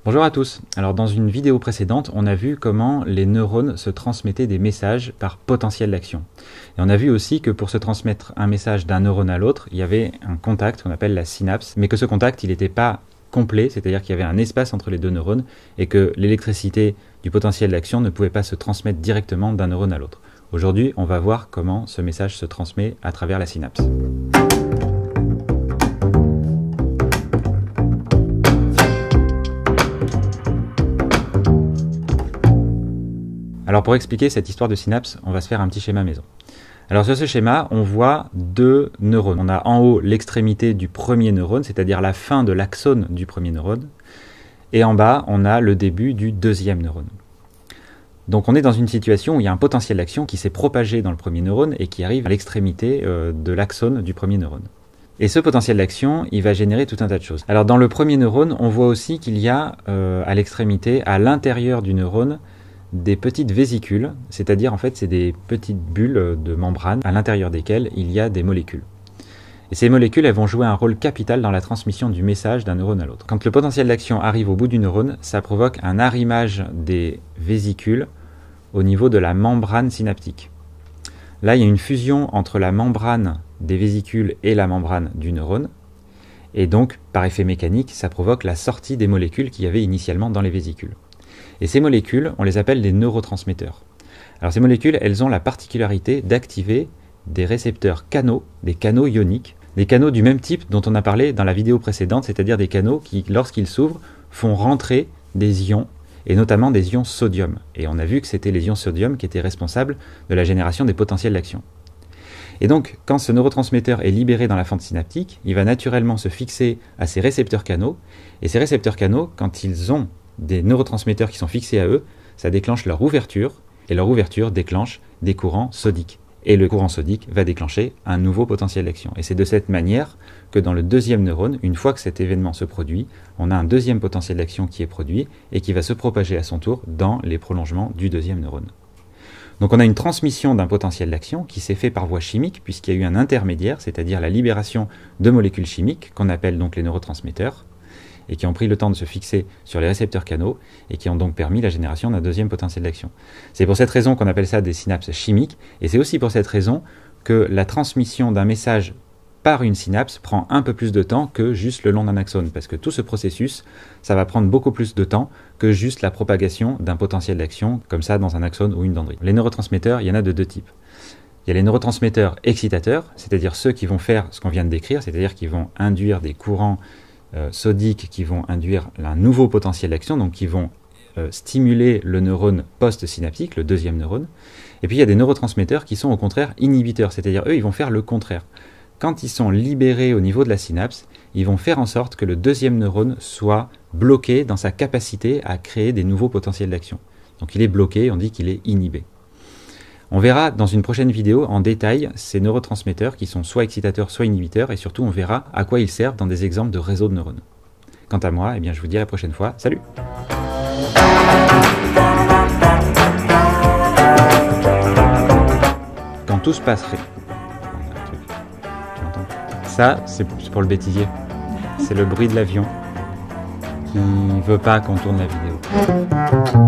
Bonjour à tous. Alors dans une vidéo précédente, on a vu comment les neurones se transmettaient des messages par potentiel d'action. Et on a vu aussi que pour se transmettre un message d'un neurone à l'autre, il y avait un contact qu'on appelle la synapse, mais que ce contact, il n'était pas complet, c'est-à-dire qu'il y avait un espace entre les deux neurones et que l'électricité du potentiel d'action ne pouvait pas se transmettre directement d'un neurone à l'autre. Aujourd'hui, on va voir comment ce message se transmet à travers la synapse. Alors pour expliquer cette histoire de synapse, on va se faire un petit schéma maison. Alors sur ce schéma, on voit deux neurones. On a en haut l'extrémité du premier neurone, c'est-à-dire la fin de l'axone du premier neurone. Et en bas, on a le début du deuxième neurone. Donc on est dans une situation où il y a un potentiel d'action qui s'est propagé dans le premier neurone et qui arrive à l'extrémité de l'axone du premier neurone. Et ce potentiel d'action, il va générer tout un tas de choses. Alors dans le premier neurone, on voit aussi qu'il y a à l'extrémité, à l'intérieur du neurone, des petites vésicules, c'est-à-dire en fait c'est des petites bulles de membrane à l'intérieur desquelles il y a des molécules. Et ces molécules, elles vont jouer un rôle capital dans la transmission du message d'un neurone à l'autre. Quand le potentiel d'action arrive au bout du neurone, ça provoque un arrimage des vésicules au niveau de la membrane synaptique. Là, il y a une fusion entre la membrane des vésicules et la membrane du neurone, et donc, par effet mécanique, ça provoque la sortie des molécules qu'il y avait initialement dans les vésicules. Et ces molécules, on les appelle des neurotransmetteurs. Alors ces molécules, elles ont la particularité d'activer des récepteurs canaux, des canaux ioniques, des canaux du même type dont on a parlé dans la vidéo précédente, c'est-à-dire des canaux qui, lorsqu'ils s'ouvrent, font rentrer des ions, et notamment des ions sodium. Et on a vu que c'était les ions sodium qui étaient responsables de la génération des potentiels d'action. Et donc, quand ce neurotransmetteur est libéré dans la fente synaptique, il va naturellement se fixer à ces récepteurs canaux, et ces récepteurs canaux, quand ils ont des neurotransmetteurs qui sont fixés à eux, ça déclenche leur ouverture, et leur ouverture déclenche des courants sodiques. Et le courant sodique va déclencher un nouveau potentiel d'action. Et c'est de cette manière que dans le deuxième neurone, une fois que cet événement se produit, on a un deuxième potentiel d'action qui est produit et qui va se propager à son tour dans les prolongements du deuxième neurone. Donc on a une transmission d'un potentiel d'action qui s'est fait par voie chimique, puisqu'il y a eu un intermédiaire, c'est-à-dire la libération de molécules chimiques, qu'on appelle donc les neurotransmetteurs, et qui ont pris le temps de se fixer sur les récepteurs canaux et qui ont donc permis la génération d'un deuxième potentiel d'action. C'est pour cette raison qu'on appelle ça des synapses chimiques, et c'est aussi pour cette raison que la transmission d'un message par une synapse prend un peu plus de temps que juste le long d'un axone, parce que tout ce processus, ça va prendre beaucoup plus de temps que juste la propagation d'un potentiel d'action, comme ça dans un axone ou une dendrite. Les neurotransmetteurs, il y en a de deux types. Il y a les neurotransmetteurs excitateurs, c'est-à-dire ceux qui vont faire ce qu'on vient de décrire, c'est-à-dire qui vont induire des courants sodiques qui vont induire un nouveau potentiel d'action, donc qui vont stimuler le neurone post-synaptique, le deuxième neurone. Et puis il y a des neurotransmetteurs qui sont au contraire inhibiteurs, c'est-à-dire eux, ils vont faire le contraire. Quand ils sont libérés au niveau de la synapse, ils vont faire en sorte que le deuxième neurone soit bloqué dans sa capacité à créer des nouveaux potentiels d'action. Donc il est bloqué, on dit qu'il est inhibé. On verra dans une prochaine vidéo en détail ces neurotransmetteurs qui sont soit excitateurs, soit inhibiteurs, et surtout on verra à quoi ils servent dans des exemples de réseaux de neurones. Quant à moi, je vous dis à la prochaine fois. Salut! Quand tout se passerait... Ça, c'est pour le bêtisier. C'est le bruit de l'avion qui veut pas qu'on tourne la vidéo.